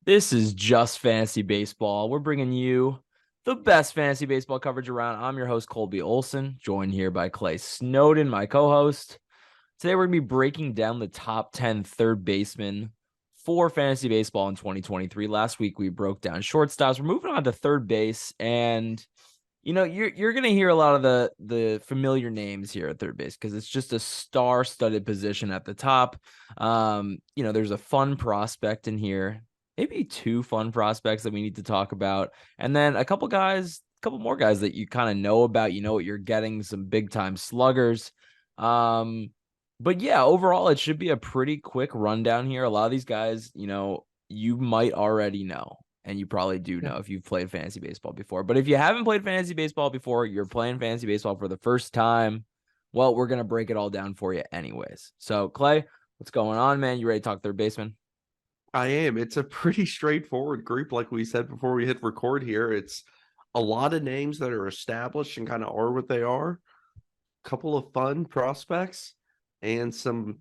This is Just Fantasy Baseball. We're bringing you the best fantasy baseball coverage around. I'm your host, Colby Olson, joined here by Clay Snowden, my co-host. Today, we're going to be breaking down the top 10 third basemen for fantasy baseball in 2023. Last week, we broke down shortstops. We're moving on to third base, and you're going to hear a lot of the familiar names here at third base because it's just a star-studded position at the top. There's a fun prospect in here, maybe two fun prospects that we need to talk about, and then a couple more guys that you kind of know about. You know what you're getting, some big-time sluggers. But yeah, overall, it should be a pretty quick rundown here. A lot of these guys, you might already know. And you probably do know if you've played fantasy baseball before. But if you haven't played fantasy baseball before, you're playing fantasy baseball for the first time, well, we're going to break it all down for you anyways. So, Clay, what's going on, man? You ready to talk third baseman? I am. It's a pretty straightforward group, like we said before we hit record here. It's a lot of names that are established and kind of are what they are. A couple of fun prospects and some,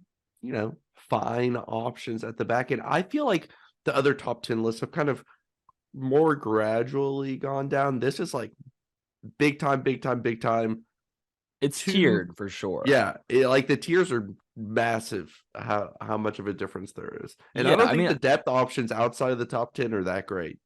fine options at the back end. I feel like the other top 10 lists have kind of more gradually gone down. This is like big time, big time, big time. It's tiered for sure. Yeah, like the tiers are massive. How much of a difference there is, and I Yeah, don't I think mean, the depth options outside of the top 10 are that great,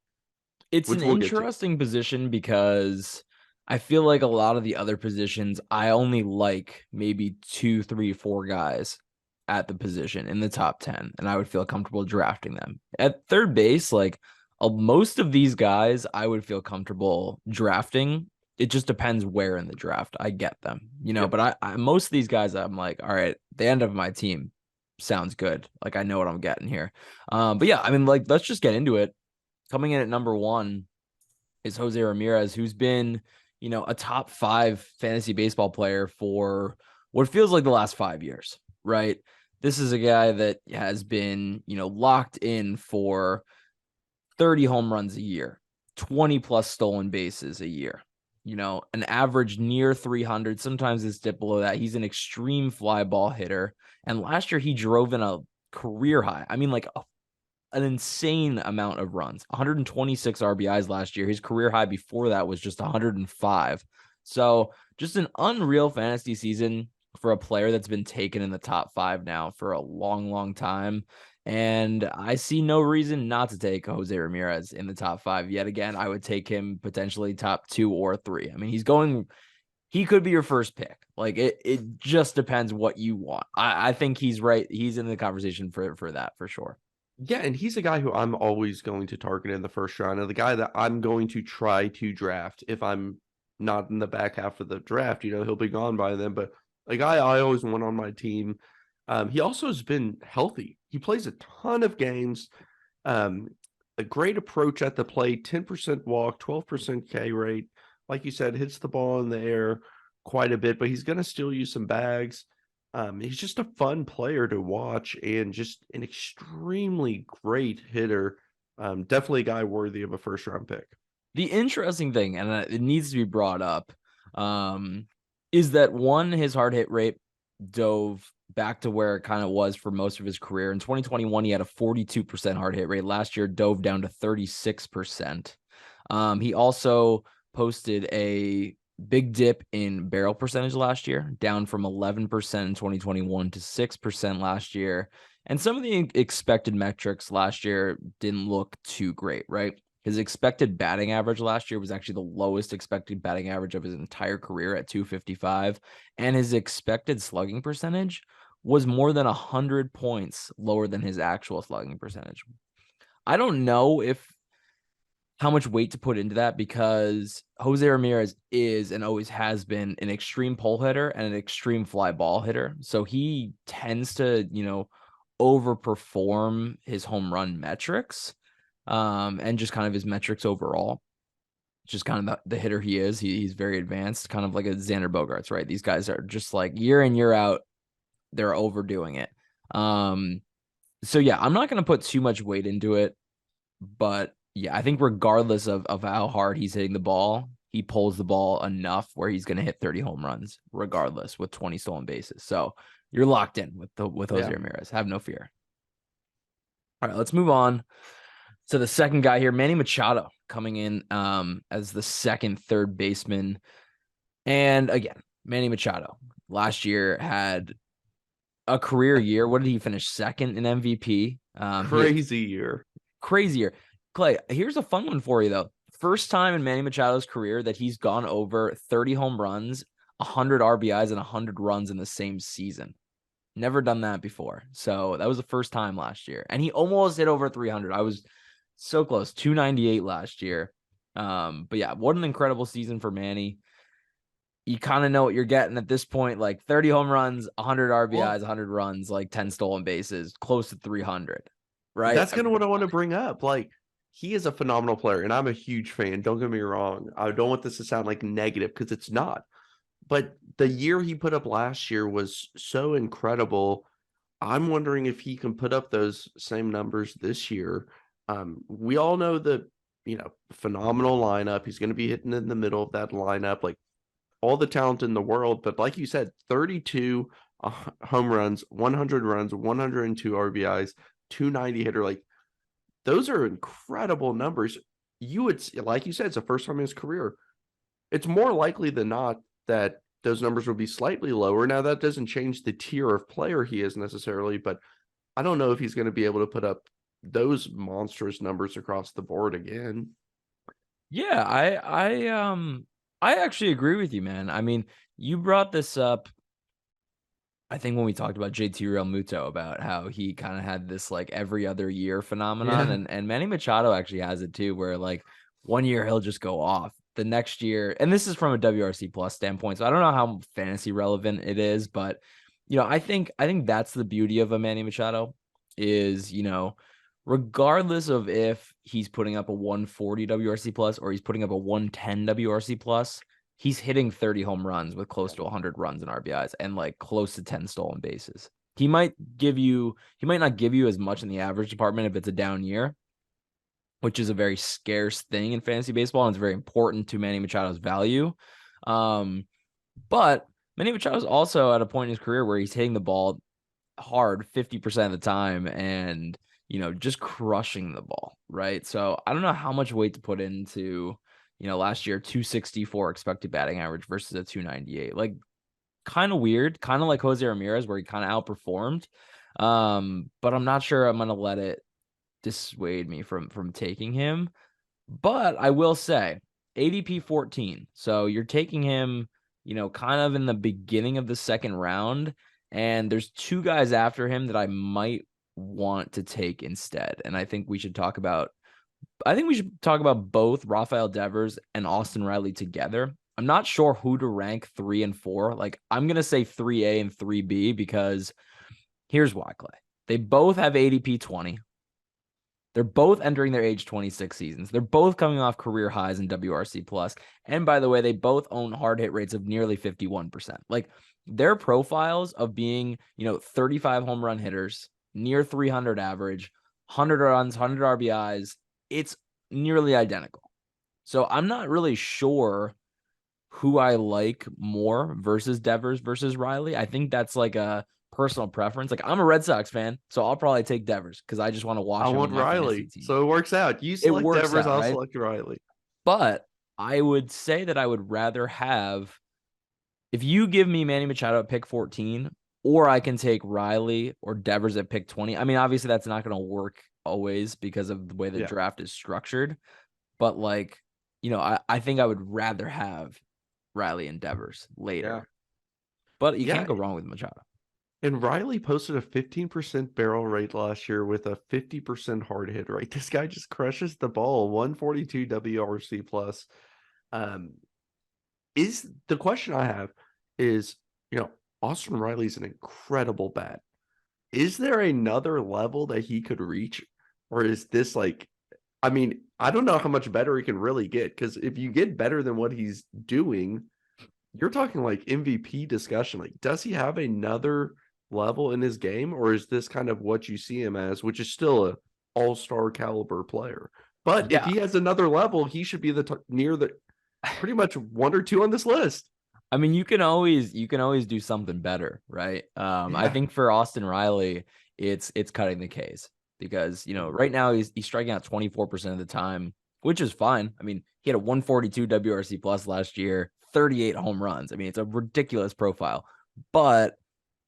it's an which we'll get to. interesting position because I feel like a lot of the other positions, I only like maybe 2, 3, 4 guys at the position in the top 10, and I would feel comfortable drafting them. At third base, like most of these guys, I would feel comfortable drafting. It just depends where in the draft I get them, Yep. but I most of these guys, I'm like, all right, the end of my team sounds good. Like I know what I'm getting here. But yeah, I mean, like, let's just get into it. Coming in at number 1 is Jose Ramirez, who's been, a top 5 fantasy baseball player for what feels like the last 5 years, right? This is a guy that has been, locked in for 30 home runs a year, 20 plus stolen bases a year, an average near 300. Sometimes it's dipped below that. He's an extreme fly ball hitter. And last year he drove in a career high. I mean, like an insane amount of runs, 126 RBIs last year. His career high before that was just 105. So just an unreal fantasy season for a player that's been taken in the top 5 now for a long, long time. And I see no reason not to take Jose Ramirez in the top 5 yet again. I would take him potentially top 2 or 3. I mean, he could be your first pick. Like it just depends what you want. I think he's right. He's in the conversation for that for sure. Yeah, and he's a guy who I'm always going to target in the first round, and the guy that I'm going to try to draft if I'm not in the back half of the draft. He'll be gone by then, but a guy I always want on my team. He also has been healthy. He plays a ton of games. Um, a great approach at the plate, 10% walk, 12% K rate. Like you said, hits the ball in the air quite a bit, but he's going to still use some bags. He's just a fun player to watch and just an extremely great hitter. Definitely a guy worthy of a first round pick. The interesting thing, and it needs to be brought up, is that his hard hit rate dove back to where it kind of was for most of his career. In 2021, he had a 42% hard hit rate. Last year, dove down to 36%. He also posted a big dip in barrel percentage last year, down from 11% in 2021 to 6% last year. And some of the expected metrics last year didn't look too great, right? His expected batting average last year was actually the lowest expected batting average of his entire career at 255. And his expected slugging percentage was more than 100 points lower than his actual slugging percentage. I don't know how much weight to put into that because Jose Ramirez is and always has been an extreme pull hitter and an extreme fly ball hitter. So he tends to, overperform his home run metrics, and just kind of his metrics overall. Just kind of the hitter he is. He's very advanced, kind of like a Xander Bogaerts, right? These guys are just like year in, year out, they're overdoing it. So yeah, I'm not going to put too much weight into it, but yeah, I think regardless of how hard he's hitting the ball, he pulls the ball enough where he's going to hit 30 home runs, regardless, with 20 stolen bases. So you're locked in with Jose Yeah. Ramirez. Have no fear. All right, let's move on So the second guy here, Manny Machado, coming in as the second third baseman. And again, Manny Machado last year had a career year. What did he finish? Second in MVP. He had Crazy year. crazier. Clay, here's a fun one for you though. First time in Manny Machado's career that he's gone over 30 home runs, 100 RBIs, and 100 runs in the same season. Never done that before. So that was the first time last year. And he almost hit over 300. I was so close, 298 last year. But yeah, what an incredible season for Manny. You kind of know what you're getting at this point, like 30 home runs, 100 RBIs, Well, 100 runs, like 10 stolen bases, close to 300, right? that's kind of what I want to bring up. Like, he is a phenomenal player, and I'm a huge fan. Don't get me wrong. I don't want this to sound like negative because it's not. But the year he put up last year was so incredible. I'm wondering if he can put up those same numbers this year. We all know the, phenomenal lineup. He's going to be hitting in the middle of that lineup, like all the talent in the world. But like you said, 32 home runs, 100 runs, 102 RBIs, 290 hitter. Like, those are incredible numbers. You would, like you said, it's the first time in his career. It's more likely than not that those numbers will be slightly lower. Now, that doesn't change the tier of player he is necessarily, but I don't know if he's going to be able to put up those monstrous numbers across the board again. Yeah, I actually agree with you, man. I mean, you brought this up, I think when we talked about JT Realmuto, about how he kind of had this like every other year phenomenon, Yeah. and Manny Machado actually has it too, where like one year he'll just go off. The next year, and this is from a WRC plus standpoint, so I don't know how fantasy relevant it is, but I think that's the beauty of a Manny Machado is, regardless of if he's putting up a 140 WRC plus or he's putting up a 110 WRC plus, he's hitting 30 home runs with close to 100 runs and RBIs and like close to 10 stolen bases. He might not give you as much in the average department if it's a down year, which is a very scarce thing in fantasy baseball, and it's very important to Manny Machado's value. But Manny Machado's also at a point in his career where he's hitting the ball hard 50% of the time and, just crushing the ball, right? So I don't know how much weight to put into, last year, 264 expected batting average versus a 298. Like, kind of weird, kind of like Jose Ramirez, where he kind of outperformed. But I'm not sure I'm going to let it dissuade me from taking him. But I will say ADP 14. So you're taking him, kind of in the beginning of the second round. And there's two guys after him that I might want to take instead. And I think we should talk about both Rafael Devers and Austin Riley together. I'm not sure who to rank 3 and 4. Like, I'm going to say 3A and 3B because here's why, Clay. They both have ADP 20. They're both entering their age 26 seasons. They're both coming off career highs in WRC plus. And by the way, they both own hard hit rates of nearly 51%. Like, their profiles of being, 35 home run hitters, near 300 average, 100 runs, 100 RBIs, it's nearly identical. So I'm not really sure who I like more versus Devers versus Riley. I think that's like a personal preference. Like, I'm a Red Sox fan, so I'll probably take Devers because I just want to I watch him on want my fantasy Riley. team. So it works out. You It select works Devers, out, I'll right? select Riley. But I would say that I would rather have, if you give me Manny Machado at pick 14, or I can take Riley or Devers at pick 20. I mean, obviously that's not going to work always because of the way the Yeah. draft is structured. But like, I think I would rather have Riley and Devers later. Yeah. But you Yeah. can't go wrong with Machado. And Riley posted a 15% barrel rate last year with a 50% hard hit rate. This guy just crushes the ball. 142 WRC plus. Um, is the question I have is, Austin Riley's an incredible bat. Is there another level that he could reach? Or is this like, I mean, I don't know how much better he can really get, because if you get better than what he's doing, you're talking like MVP discussion. Like, does he have another level in his game, or is this kind of what you see him as, which is still a all-star caliber player? But if Yeah. he has another level, he should be near the pretty much one or two on this list. I mean, you can always do something better, right? I Yeah. think for Austin Riley, it's cutting the case. because, right now he's striking out 24% of the time, which is fine. I mean, he had a 142 WRC plus last year, 38 home runs. I mean, it's a ridiculous profile. But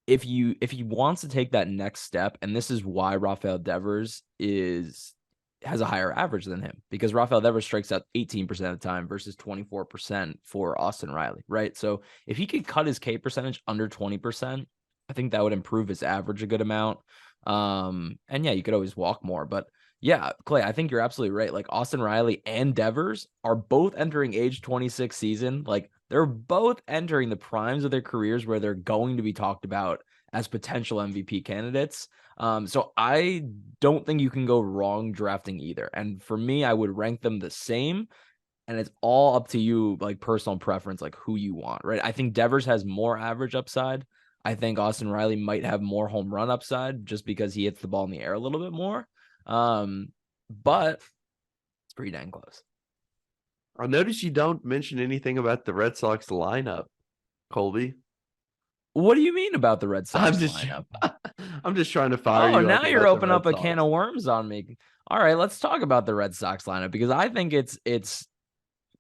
if he wants to take that next step, and this is why Rafael Devers has a higher average than him, because Rafael Devers strikes out 18% of the time versus 24% for Austin Riley, right? So if he could cut his K percentage under 20%, I think that would improve his average a good amount. And yeah, you could always walk more, but yeah, Clay, I think you're absolutely right. Like Austin Riley and Devers are both entering age 26 season. Like they're both entering the primes of their careers where they're going to be talked about as potential MVP candidates. So I don't think you can go wrong drafting either. And for me, I would rank them the same. And it's all up to you, like personal preference, like who you want, right? I think Devers has more average upside. I think Austin Riley might have more home run upside just because he hits the ball in the air a little bit more. But it's pretty dang close. I notice you don't mention anything about the Red Sox lineup, Colby. What do you mean about the Red I'm Sox just lineup? I'm just trying to fire Oh, you up now you're about the opening Red up a can Sox. of worms on me. All right, let's talk about the Red Sox lineup because I think it's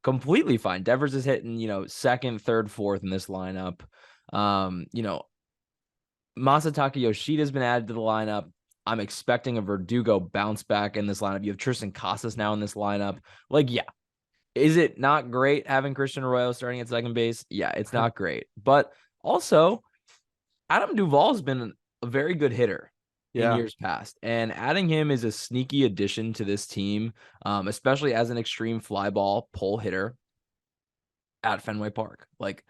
completely fine. Devers is hitting, second, third, fourth in this lineup. Masataka Yoshida's been added to the lineup. I'm expecting a Verdugo bounce back in this lineup. You have Tristan Casas now in this lineup. Like, yeah. Is it not great having Christian Arroyo starting at second base? Yeah, it's not great. But also, Adam Duvall's been a very good hitter in Yeah. years past. And adding him is a sneaky addition to this team, especially as an extreme fly ball pull hitter at Fenway Park. Like,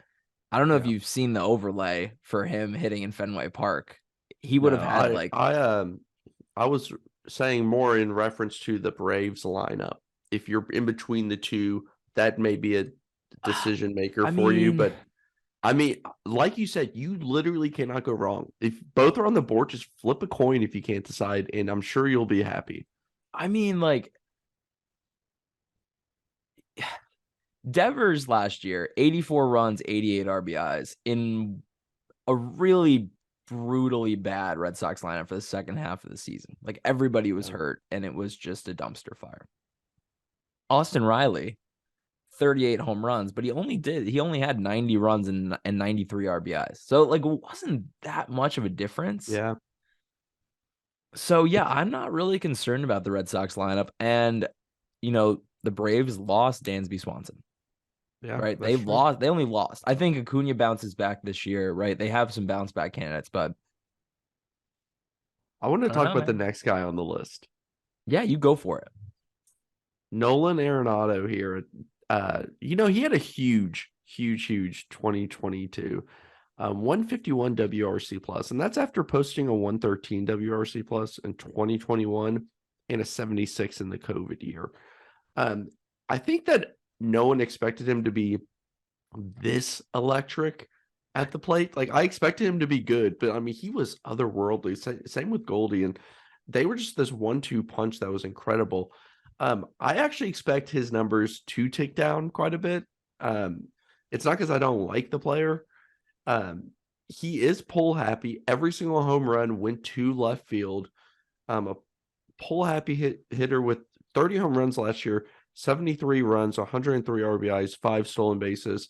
I don't know if Yeah. you've seen the overlay for him hitting in Fenway Park. He would No, have had like, I was saying more in reference to the Braves lineup. If you're in between the two, that may be a decision maker I for you. mean, But I mean, like you said, you literally cannot go wrong. If both are on the board, just flip a coin if you can't decide, and I'm sure you'll be happy. like Devers last year, 84 runs, 88 RBIs in a really brutally bad Red Sox lineup for the second half of the season. Like everybody was Yeah. hurt and it was just a dumpster fire. Austin Riley, 38 home runs, but he only had 90 runs and 93 RBIs. So like it wasn't that much of a difference. Yeah. So yeah, I'm not really concerned about the Red Sox lineup. And the Braves lost Dansby Swanson. Yeah, Right. that's true. They only lost. I think Acuna bounces back this year, right? They have some bounce back candidates, but I want to I don't talk know, about the man. next guy on the list. Yeah, you go for it. Nolan Arenado here. He had a huge 2022. 151 WRC plus, and that's after posting a 113 WRC plus in 2021 and a 76 in the COVID year. I think that no one expected him to be this electric at the plate. Like I expected him to be good, but I mean he was otherworldly. Same with Goldie, and they were just this 1-2 punch that was incredible. I actually expect his numbers to tick down quite a bit. It's not because I don't like the player. He is pull happy. Every single home run went to left field. A pull happy hitter with 30 home runs last year, 73 runs, 103 RBIs, 5 stolen bases.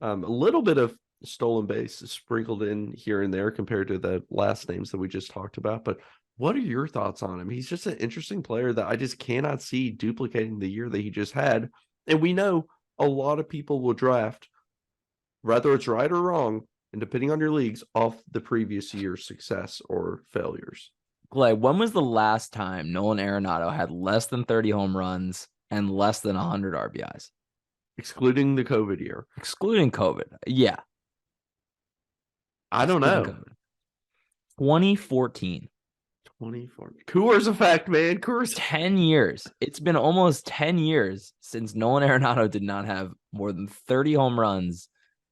A little bit of stolen base sprinkled in here and there compared to the last names that we just talked about. But what are your thoughts on him? He's just an interesting player that I just cannot see duplicating the year that he just had. And we know a lot of people will draft, whether it's right or wrong, and depending on your leagues, off the previous year's success or failures. Clay, when was the last time Nolan Arenado had less than 30 home runs and less than 100 RBIs? Excluding the COVID year. Excluding COVID. Yeah. I don't Excluding know. COVID. 2014. 24. Coors effect, man. Coors. 10 years. It's been almost 10 years since Nolan Arenado did not have more than 30 home runs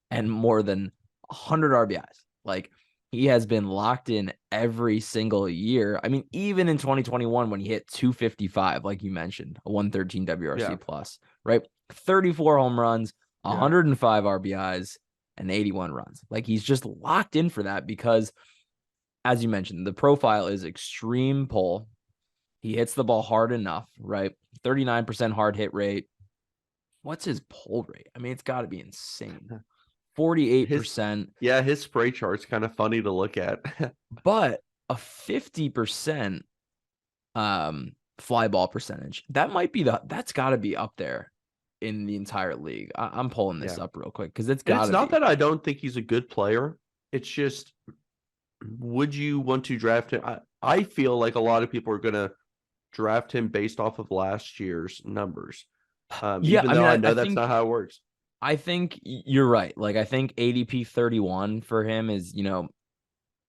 and more than 100 RBIs. Like he has been locked in every single year. I mean, even in 2021 when he hit 255, like you mentioned, a 113 WRC plus, right? 34 home runs, 105 RBIs, and 81 runs. Like he's just locked in for that because, as you mentioned, the profile is extreme pull. He hits the ball hard enough, right? 39% hard hit rate. What's his pull rate? I mean, it's got to be insane. His 48%, yeah, his spray chart's kind of funny to look at. but a 50% fly ball percentage. That's got to be up there in the entire league. I'm pulling this Yeah. up real quick because it's And got it's to not be. that I don't think he's a good player. It's just, would you want to draft him? I feel like a lot of people are going to draft him based off of last year's numbers. Yeah, Even I though mean, I I know that's not think how it works. you're right. Like I think ADP 31 for him is,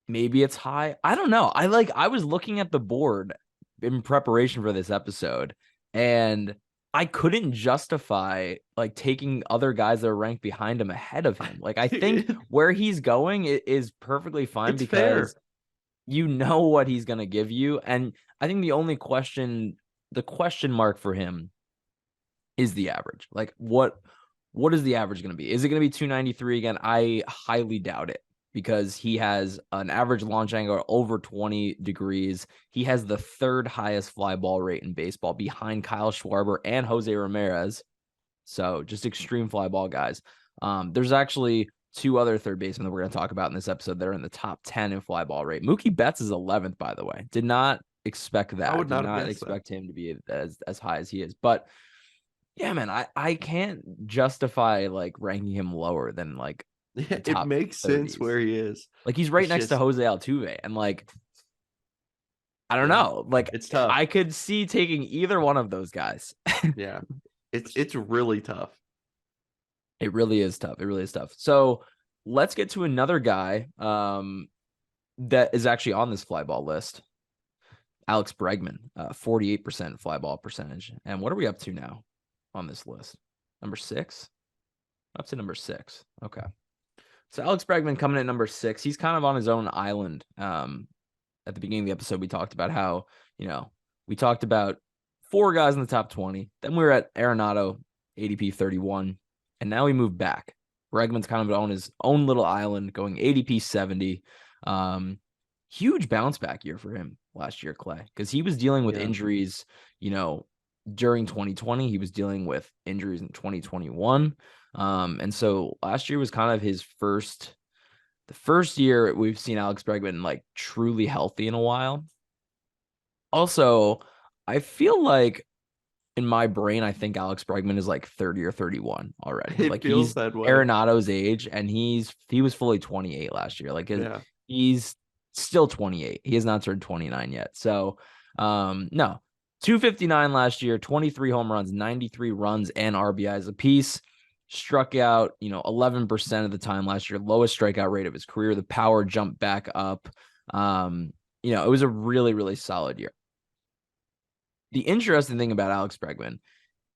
maybe it's high. I don't know. I was looking at the board in preparation for this episode and I couldn't justify like taking other guys that are ranked behind him ahead of him. Like I think where he's going is perfectly fine It's because fair. you know what he's going to give you. And I think the question mark for him is the average. Like what is the average going to be? Is it going to be 293 again? I highly doubt it because he has an average launch angle over 20 degrees. He has the third highest fly ball rate in baseball behind Kyle Schwarber and Jose Ramirez. So just extreme fly ball guys. There's actually two other third basemen that we're going to talk about in this episode that are in the top 10 in fly ball rate. Mookie Betts is 11th, by the way. Did not expect I that. would Did not have not guessed that. expect him to be as high as he is. But yeah, man, I can't justify like ranking him lower than like Yeah, the it top makes sense 30s. where he is. Like he's right It's next to just, Jose Altuve, and like I don't yeah, know, like it's tough. I could see taking either one of those guys. Yeah, it's really tough. It really is tough. It really is tough. So let's get to another guy that is actually on this fly ball list. Alex Bregman, 48% fly ball percentage. And what are we up to now on this list? Number 6? Up to number 6. Okay. So Alex Bregman coming at number 6. He's kind of on his own island. At the beginning of the episode, we talked about how, we talked about 4 guys in the top 20. Then we were at Arenado, ADP 31. And now we move back. Bregman's kind of on his own little island, going ADP 70. Huge bounce back year for him last year, Clay, because he was dealing with Yeah. injuries, during 2020. He was dealing with injuries in 2021. And so last year was kind of the first year we've seen Alex Bregman like truly healthy in a while. Also, I feel like in my brain, I think Alex Bregman is like 30 or 31 already. It Like feels he's that way. Arenado's age, and he was fully 28 last year. Like Yeah. he's still 28. He has not turned 29 yet. So no. 259 last year, 23 home runs, 93 runs and RBIs apiece. Struck out, 11% of the time last year, lowest strikeout rate of his career. The power jumped back up. It was a really, really solid year. The interesting thing about Alex Bregman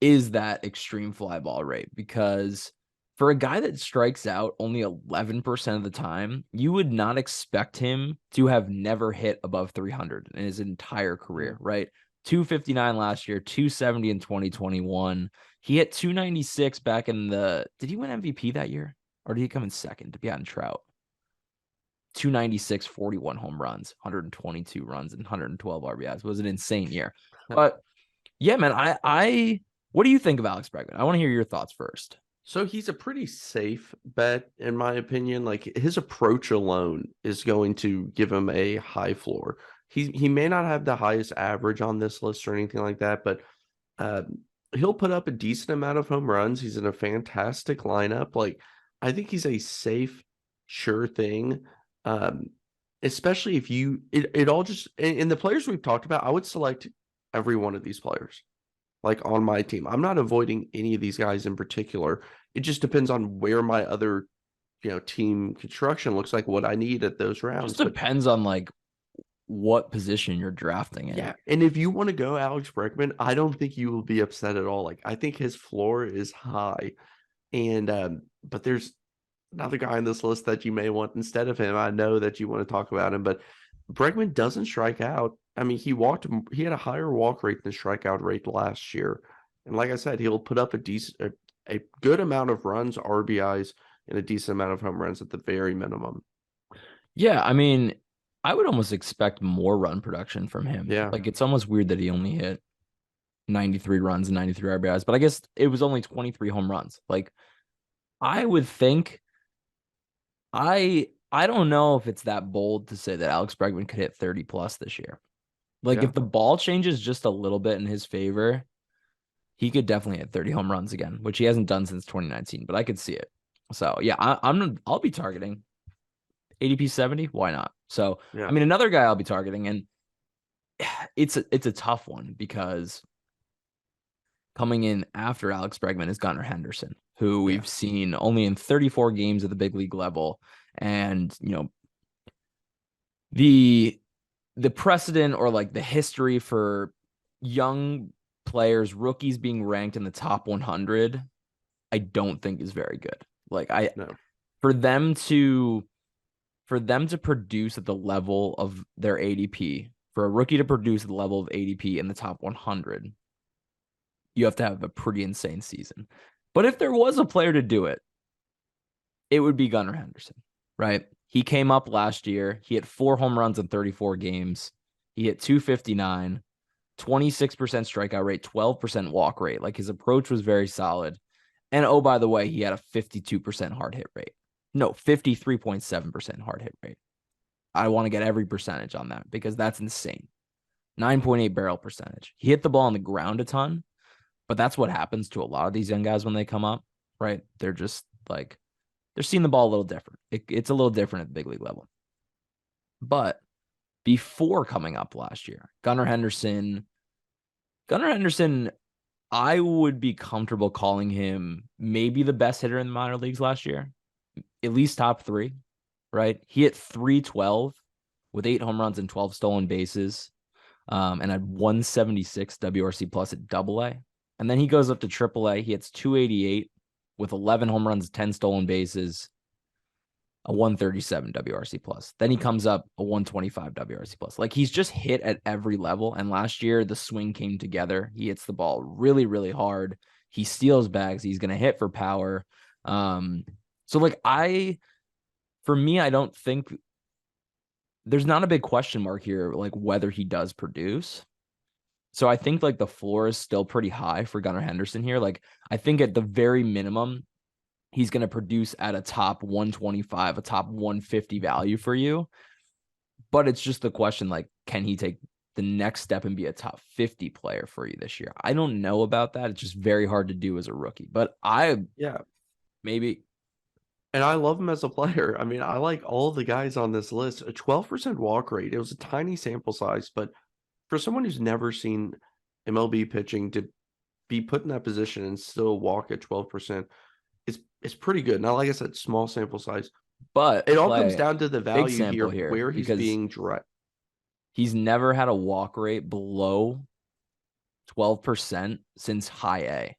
is that extreme fly ball rate, because for a guy that strikes out only 11% of the time, you would not expect him to have never hit above 300 in his entire Yeah. career, right? 259 last year, 270 in 2021. He hit 296 back did he win MVP that year? Or did he come in second behind Trout? 296, 41 home runs, 122 runs, and 112 RBIs. It was an insane year. But yeah, man, what do you think of Alex Bregman? I want to hear your thoughts first. So he's a pretty safe bet, in my opinion. Like his approach alone is going to give him a high floor. He may not have the highest average on this list or anything like that, but uh, he'll put up a decent amount of home runs. He's in a fantastic lineup. Like I think he's a safe, sure thing. Um, Especially if it all just in the players we've talked about, I would select every one of these players like on my team. I'm not avoiding any of these guys in particular. It just depends on where my other, team construction looks like, what I need at those Just rounds. But depends on like what position you're drafting in. yeah, and if you want to go Alex Bregman, I don't think you will be upset at all. Like I think his floor is high. And but there's another guy on this list that you may want instead of him. I know that you want to talk about him, but Bregman doesn't strike out. I mean, he had a higher walk rate than strikeout rate last year. And like I said, he'll put up a good amount of runs, RBIs, and a decent amount of home runs at the very minimum. Yeah, I mean, I would almost expect more run production from him. Yeah. Like it's almost weird that he only hit 93 runs and 93 RBIs, but I guess it was only 23 home runs. Like I would think I don't know if it's that bold to say that Alex Bregman could hit 30 plus this year. Like Yeah. if the ball changes just a little bit in his favor, he could definitely hit 30 home runs again, which he hasn't done since 2019, but I could see it. So yeah, I'll be targeting ADP 70. Why not? So I Yeah. mean, another guy I'll be targeting, and it's a tough one because coming in after Alex Bregman is Gunnar Henderson, who Yeah. we've seen only in 34 games at the big league level, and the the precedent or like the history for young players, rookies being ranked in the top 100, I don't think is very good. Like No. for them to for them to produce at the level of their ADP, for a rookie to produce at the level of ADP in the top 100, you have to have a pretty insane season. But if there was a player to do it, it would be Gunnar Henderson, right? He came up last year. He hit 4 home runs in 34 games. He hit 259, 26% strikeout rate, 12% walk rate. Like his approach was very solid. And oh, by the way, he had a 52% hard hit rate. No, 53.7% hard hit rate. I want to get every percentage on that because that's insane. 9.8 barrel percentage. He hit the ball on the ground a ton, but that's what happens to a lot of these young guys when they come up, right? They're just like, they're seeing the ball a little different. It's a little different at the big league level. But before coming up last year, Gunnar Henderson, I would be comfortable calling him maybe the best hitter in the minor leagues last year, at least top three, right? He hit 312 with 8 home runs and 12 stolen bases, and had 176 WRC plus at AA. And then he goes up to AAA. He hits 288 with 11 home runs, 10 stolen bases, a 137 WRC plus. Then he comes up a 125 WRC plus. Like he's just hit at every level. And last year the swing came together. He hits the ball really, really hard. He steals bags. He's going to hit for power. So like for me, I don't think there's not a big question mark here, like whether he does produce. So I think like the floor is still pretty high for Gunnar Henderson here. Like I think at the very minimum, he's going to produce at a top 125, a top 150 value for you. But it's just the question, like, can he take the next step and be a top 50 player for you this year? I don't know about that. It's just very hard to do as a rookie. But Yeah. maybe And I love him as a player. I mean, I like all the guys on this list. A 12% walk rate. It was a tiny sample size, but for someone who's never seen MLB pitching to be put in that position and still walk at 12%, it's pretty good. Now, like I said, small sample size. but It all comes Clay, down to the big value sample here, here where he's because being direct. he's never had a walk rate below 12% since high A.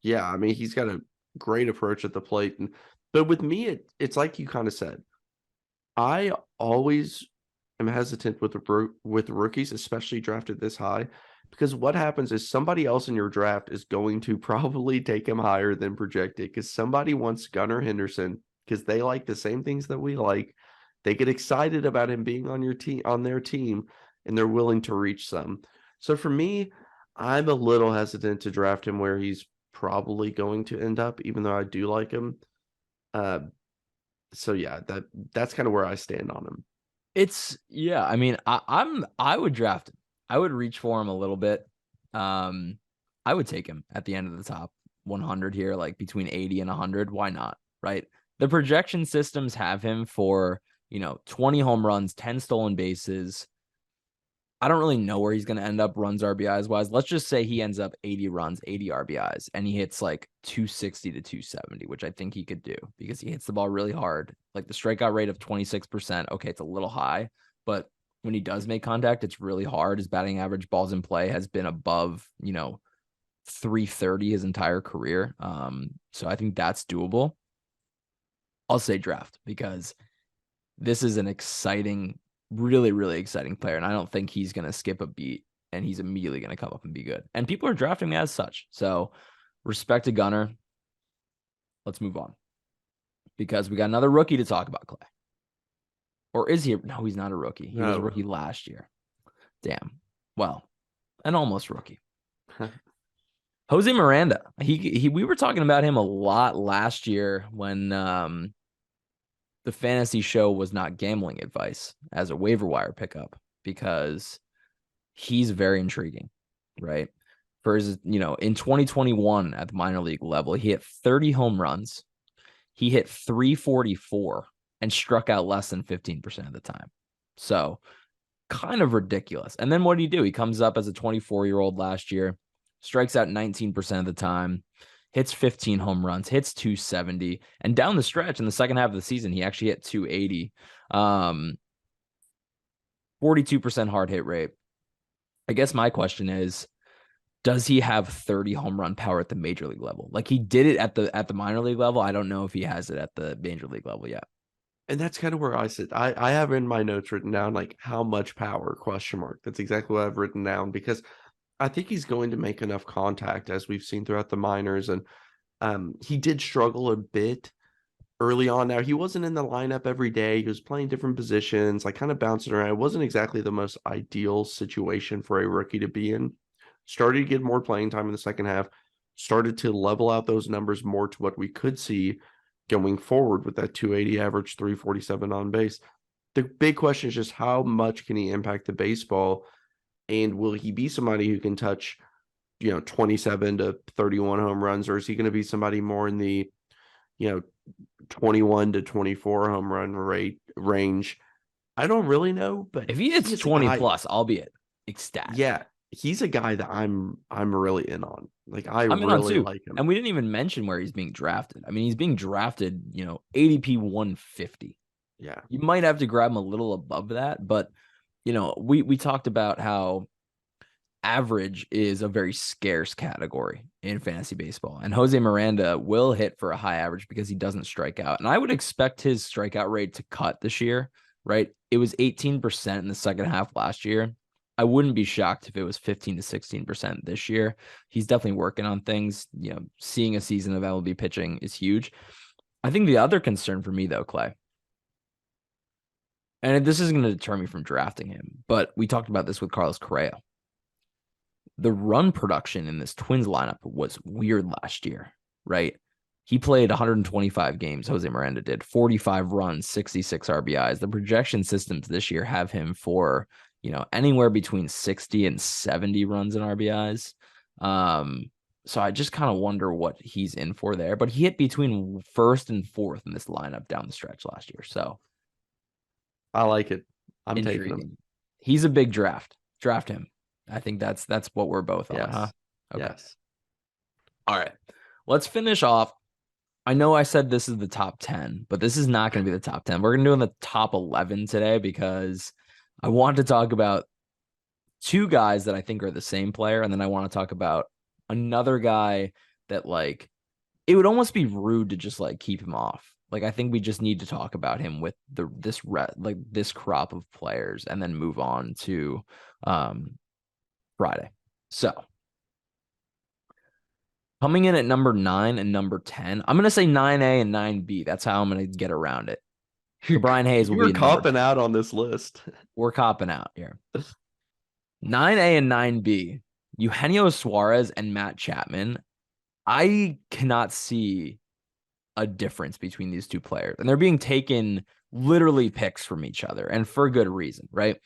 Yeah, I mean, he's got a great approach at the plate. But with me, it's like you kind of said. I always am hesitant with rookies, especially drafted this high, because what happens is somebody else in your draft is going to probably take him higher than projected because somebody wants Gunnar Henderson because they like the same things that we like. They get excited about him being on your team, on their team, and they're willing to reach some. So for me, I'm a little hesitant to draft him where he's probably going to end up, even though I do like him. Uh, so yeah, that's kind of where I stand on him. Yeah, I mean, I would draft him. I would reach for him a little bit. I would take him at the end of the top 100 here, like between 80 and 100. Why not? Right? The projection systems have him for, 20 home runs, 10 stolen bases. I don't really know where he's going to end up runs RBIs wise. Let's just say he ends up 80 runs, 80 RBIs, and he hits like 260 to 270, which I think he could do because he hits the ball really hard. Like the strikeout rate of 26%. Okay, it's a little high, but when he does make contact, it's really hard. His batting average balls in play has been above, 330 his entire career. So I think that's doable. I'll say draft because this is an exciting, really, really exciting player. And I don't think he's going to skip a beat and he's immediately going to come up and be good. And people are drafting him as such. So respect to Gunner. Let's move on because we got another rookie to talk about, Clay. Or is he? No, he's not a rookie. He was a No. rookie last year. Damn. Well, an almost rookie. Jose Miranda. We were talking about him a lot last year when the fantasy show was not gambling advice as a waiver wire pickup, because he's very intriguing, right? For his, in 2021 at the minor league level, he hit 30 home runs. He hit 344 and struck out less than 15% of the time. So kind of ridiculous. And then what did he do? He comes up as a 24-year-old last year, strikes out 19% of the time, hits 15 home runs, hits 270. And down the stretch in the second half of the season, he actually hit 280. 42% hard hit rate. I guess my question is, does he have 30 home run power at the major league level? Like he did it at the minor league level. I don't know if he has it at the major league level yet. And that's kind of where I sit. I have in my notes written down like how much power question mark. That's exactly what I've written down because I think he's going to make enough contact as we've seen throughout the minors. And he did struggle a bit early on. Now he wasn't in the lineup every day. He was playing different positions, like kind of bouncing around. It wasn't exactly the most ideal situation for a rookie to be in. Started to get more playing time in the second half, started to level out those numbers more to what we could see going forward with that 280 average, 347 on base. The big question is just how much can he impact the baseball, and will he be somebody who can touch, 27 to 31 home runs, or is he going to be somebody more in the, 21 to 24 home run rate range? I don't really know, but if he hits 20 plus, I'll be ecstatic. Yeah, he's a guy that I'm really in on. Like I'm in on really too. like him. And we didn't even mention where he's being drafted. I mean, he's being drafted, ADP 150. Yeah. You might have to grab him a little above that, but we talked about how average is a very scarce category in fantasy baseball. And Jose Miranda will hit for a high average because he doesn't strike out. And I would expect his strikeout rate to cut this year, right? It was 18% in the second half last year. I wouldn't be shocked if it was 15 to 16% this year. He's definitely working on things. Seeing a season of MLB pitching is huge. I think the other concern for me, though, Clay, and this isn't going to deter me from drafting him, but we talked about this with Carlos Correa. The run production in this Twins lineup was weird last year, right? He played 125 games. Jose Miranda did 45 runs, 66 RBIs. The projection systems this year have him for, anywhere between 60 and 70 runs and RBIs. So I just kind of wonder what he's in for there, but he hit between first and fourth in this lineup down the stretch last year. So I like it. I'm intriguing. taking him. He's a big draft. Draft him. I think that's what we're both on, Yes. huh? Okay. Yes. All right. Let's finish off. I know I said this is the top 10, but this is not going to be the top 10. We're going to do in the top 11 today because I want to talk about two guys that I think are the same player, and then I want to talk about another guy that, like, it would almost be rude to just like keep him off. Like, I think we just need to talk about him with this crop of players and then move on to Friday. So coming in at number 9 and number 10, I'm going to say 9A and 9B. That's how I'm going to get around it. So Brian Hayes will be copping out on this list. We're copping out here. 9A and 9B, Eugenio Suarez and Matt Chapman. I cannot see a difference between these two players. And they're being taken literally picks from each other, and for good reason, right?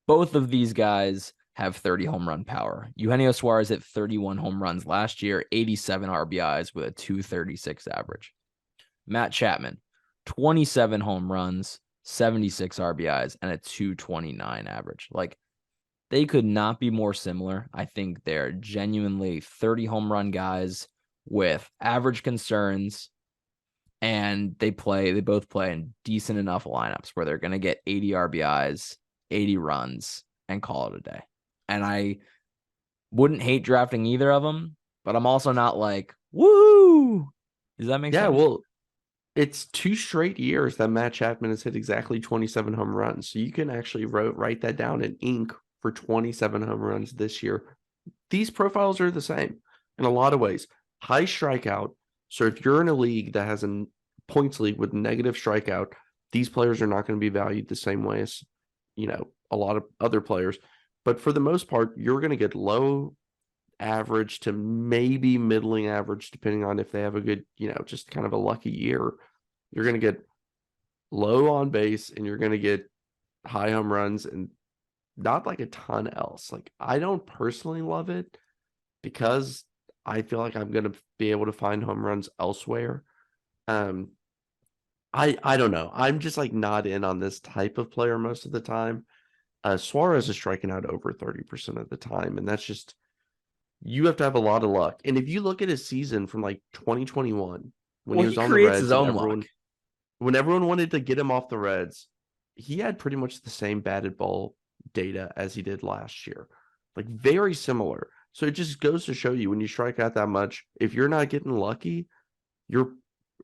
Both of these guys have 30 home run power. Eugenio Suarez hit 31 home runs last year, 87 RBIs with a 236 average. Matt Chapman, 27 home runs, 76 RBIs, and a 229 average. Like, they could not be more similar. I think they're genuinely 30 home run guys with average concerns, and they both play in decent enough lineups where they're going to get 80 RBIs, 80 runs, and call it a day. And I wouldn't hate drafting either of them, but I'm also not like, woo! Does that make sense? Yeah, well, it's 2 straight years that Matt Chapman has hit exactly 27 home runs. So you can actually write that down in ink for 27 home runs this year. These profiles are the same in a lot of ways. High strikeout. So if you're in a league that has a points league with negative strikeout, these players are not going to be valued the same way as, a lot of other players. But for the most part, you're going to get low average to maybe middling average, depending on if they have a good, just kind of a lucky year. You're going to get low on base and you're going to get high home runs and not like a ton else. Like, I don't personally love it because I feel like I'm going to be able to find home runs elsewhere. Um, I don't know. I'm just like not in on this type of player most of the time. Suarez is striking out over 30% of the time, and that's just, you have to have a lot of luck. And if you look at his season from like 2021, when he Well, was he on the creates his Reds and own luck. when everyone wanted to get him off the Reds, he had pretty much the same batted ball data as he did last year. Like, very similar. So it just goes to show you, when you strike out that much, if you're not getting lucky, your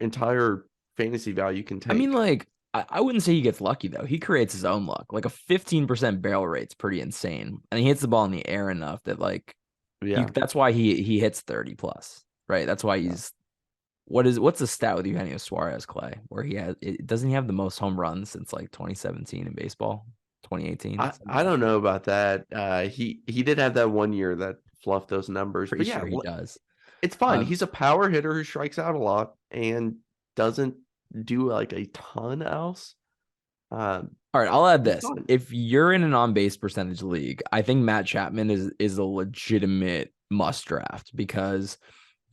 entire fantasy value can I mean, tank. like, I wouldn't say he gets lucky though. He creates his own luck. Like a 15% barrel rate's pretty insane. And he hits the ball in the air enough that like Yeah. that's why he hits 30 plus, right? That's why Yeah. he's what's the stat with Eugenio Suarez, Clay, where doesn't he have the most home runs since like 2017 in baseball, 2018, something I like don't that? know about that. He did have that one year that fluffed those numbers, Pretty but yeah, sure he does. it's fine. Um, He's a power hitter who strikes out a lot and doesn't do like a ton else. Um, all right, I'll add he's this. fine. If you're in an on-base percentage league, I think Matt Chapman is a legitimate must draft because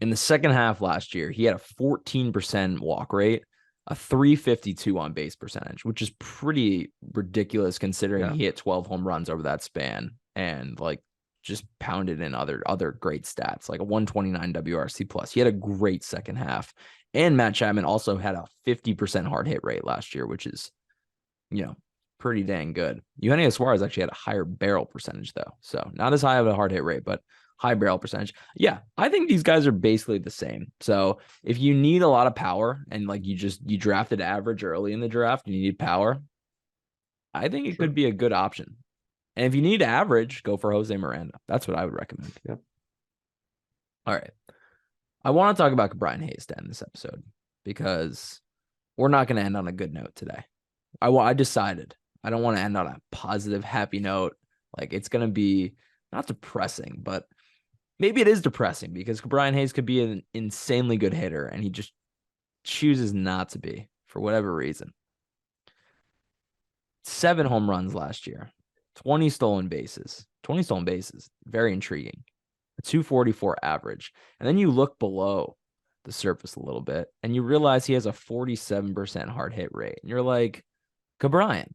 in the second half last year, he had a 14% walk rate, a 352 on base percentage, which is pretty ridiculous considering Yeah. he hit 12 home runs over that span and like just pounded in other great stats, like a 129 WRC plus. He had a great second half. And Matt Chapman also had a 50% hard hit rate last year, which is, pretty dang good. Eugenio Suarez actually had a higher barrel percentage though. So not as high of a hard hit rate, but high barrel percentage. Yeah, I think these guys are basically the same. So if you need a lot of power and like you drafted average early in the draft and you need power, I think it Sure. could be a good option. And if you need average, go for Jose Miranda. That's what I would recommend. Yeah. All right. I want to talk about Brian Hayes to end this episode because we're not going to end on a good note today. I decided I don't want to end on a positive, happy note. Like, it's going to be not depressing, but maybe it is depressing because Brian Hayes could be an insanely good hitter and he just chooses not to be for whatever reason. 7 home runs last year, 20 stolen bases. 20 stolen bases, very intriguing. A 244 average. And then you look below the surface a little bit and you realize he has a 47% hard hit rate. And you're like, Brian,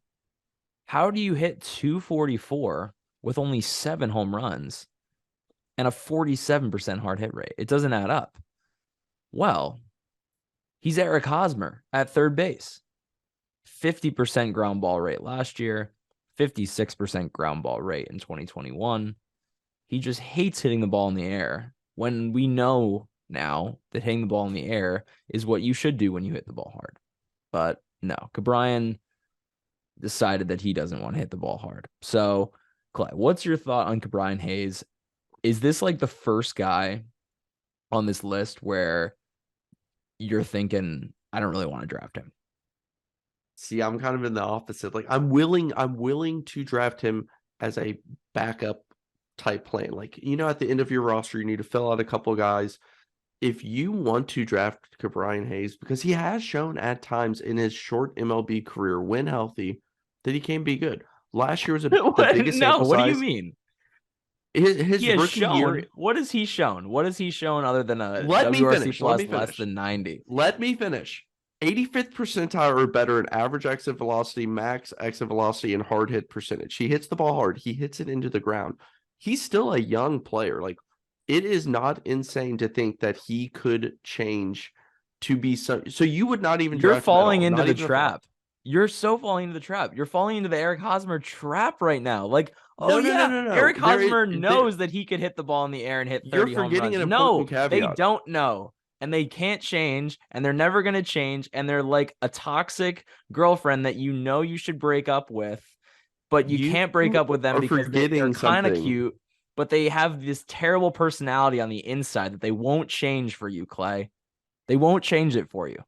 how do you hit 244 with only 7 home runs and a 47% hard hit rate? It doesn't add up. Well, he's Eric Hosmer at third base. 50% ground ball rate last year, 56% ground ball rate in 2021. He just hates hitting the ball in the air when we know now that hitting the ball in the air is what you should do when you hit the ball hard. But no, Brian decided that he doesn't want to hit the ball hard. So, Clay, what's your thought on Brian Hayes? Is this like the first guy on this list where you're thinking, I don't really want to draft him? See, I'm kind of in the opposite. Like, I'm willing to draft him as a backup type plan. Like, at the end of your roster, you need to fill out a couple of guys. If you want to draft Brian Hayes, because he has shown at times in his short MLB career, when healthy, that he can be good. Last year was the biggest No, sample what do you size. mean? He His has rookie shown. year. What has he shown? What has he shown other than a Let me WRC finish. Let me plus less finish. than 90? Let me finish. 85th percentile or better in average exit velocity, max exit velocity, and hard hit percentage. He hits the ball hard. He hits it into the ground. He's still a young player. Like, it is not insane to think that he could change to be so you would not even You're draft him at falling all. into Not the even a thought. trap. You're so falling into the trap. You're falling into the Eric Hosmer trap right now. Like, oh No, no, no, yeah, no, no. Eric Hosmer knows that he could hit the ball in the air and hit You're 30 home forgetting runs. an important No, they caveat. don't know. And they can't change, and they're never going to change. And they're like a toxic girlfriend that you should break up with, but you You can't break up with them are because they're forgetting kind of something. cute, but they have this terrible personality on the inside that they won't change for you, Clay. They won't change it for you.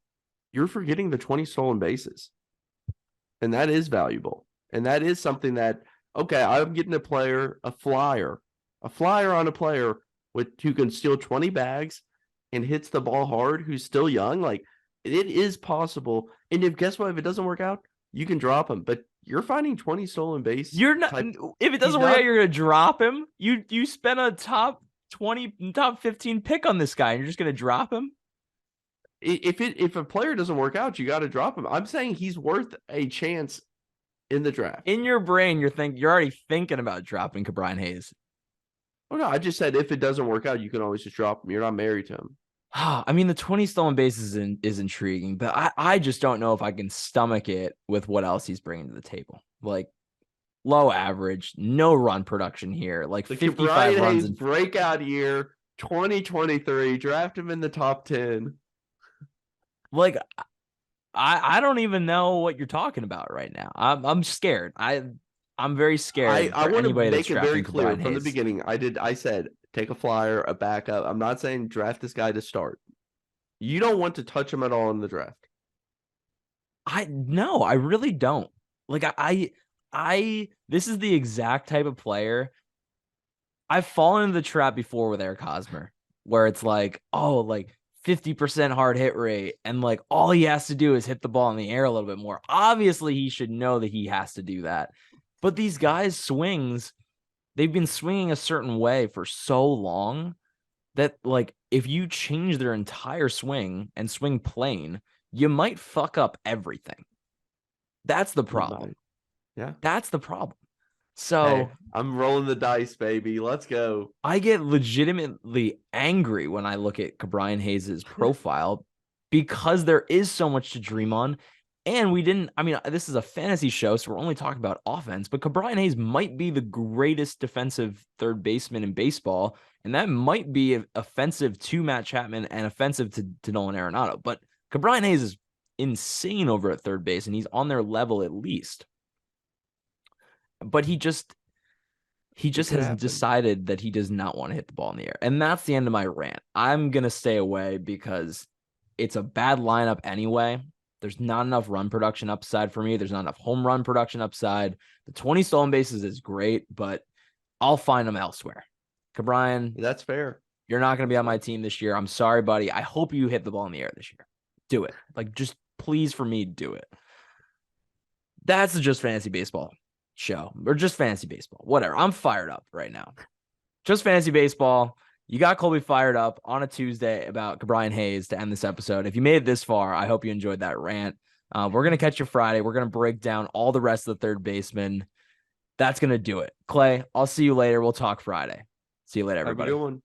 You're forgetting the 20 stolen bases. And that is valuable. And that is something that, okay, I'm getting a player, a flyer on a player who can steal 20 bags and hits the ball hard, who's still young. Like, it is possible. And if guess what? If it doesn't work out, you can drop him. But you're finding 20 stolen base You're not type. if it He's doesn't work out, not. you're gonna drop him. You spent a top 20, top 15 pick on this guy, and you're just gonna drop him. If a player doesn't work out, you got to drop him. I'm saying he's worth a chance in the draft. In your brain, you're already thinking about dropping Cabrian Hayes. Oh no, I just said if it doesn't work out, you can always just drop him. You're not married to him. I mean, the 20 stolen bases is intriguing, but I just don't know if I can stomach it with what else he's bringing to the table. Like low average, no run production here, like Look at 55 Brian runs Hayes' in breakout year, 2023. Draft him in the top 10. like I don't even know what you're talking about right now. I'm scared. I'm very scared I for want to anybody that's make it very drafting clear Cabrian from the Hayes. beginning. I said take a flyer, a backup. I'm not saying draft this guy to start. You don't want to touch him at all in the draft. I no, I really don't. Like I this is the exact type of player I've fallen into the trap before with Eric Hosmer, where it's like, oh, like 50% hard hit rate, and like all he has to do is hit the ball in the air a little bit more. Obviously, he should know that he has to do that. But these guys' swings, they've been swinging a certain way for so long that, like, if you change their entire swing and swing plane, you might fuck up everything. That's the You problem. might. Yeah. That's the problem. Hey, So I'm rolling the dice, baby. Let's go. I get legitimately angry when I look at Cabrian Hayes' profile because there is so much to dream on. And we didn't, I mean, this is a fantasy show, so we're only talking about offense, but Cabrian Hayes might be the greatest defensive third baseman in baseball. And that might be offensive to Matt Chapman and offensive to Nolan Arenado. But Cabrian Hayes is insane over at third base, and he's on their level at least. But he It just could has happen. decided that he does not want to hit the ball in the air. And that's the end of my rant. I'm going to stay away because it's a bad lineup anyway. There's not enough run production upside for me. There's not enough home run production upside. The 20 stolen bases is great, but I'll find them elsewhere. Cabrian, That's fair. you're not going to be That's on my fair. team this year. I'm sorry, buddy. I hope you hit the ball in the air this year. Do it. Like, just please, for me, do it. That's the Just Fantasy Baseball show, or Just Fantasy Baseball. Whatever. I'm fired up right now. Just Fantasy Baseball. You got Colby fired up on a Tuesday about Cabrian Hayes to end this episode. If you made it this far, I hope you enjoyed that rant. We're going to catch you Friday. We're going to break down all the rest of the third baseman. That's going to do it. Clay, I'll see you later. We'll talk Friday. See you later, Have a everybody. good one.